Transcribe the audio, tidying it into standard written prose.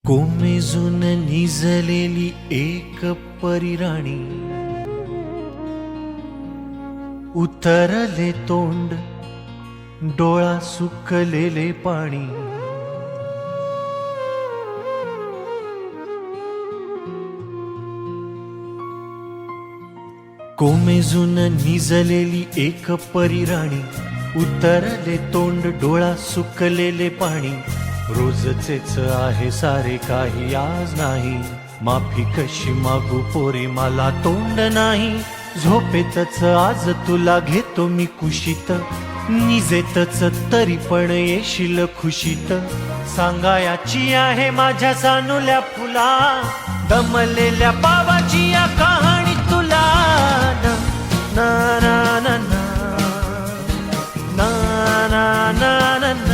कोमेजून निजलेली एक परिराणी, उतरले तोंड डोळा सुकलेले पाणी। कोमेजून निजलेली एक परिराणी, उतरले तोंड डोळा सुकलेले पाणी। रोजचेच आहे सारे काही आज नाही, माफी कशी मागू पोरे मला तोंड नाही। झोपेतच आज तुला घेतो मी कुशीत, निजेतच तरी पण येशील खुशीत। सांगायाची आहे माझ्या सानुल्या फुला, दमलेल्या पावाची या कहाणी तुला। ना ना ना ना ना ना ना ना ना।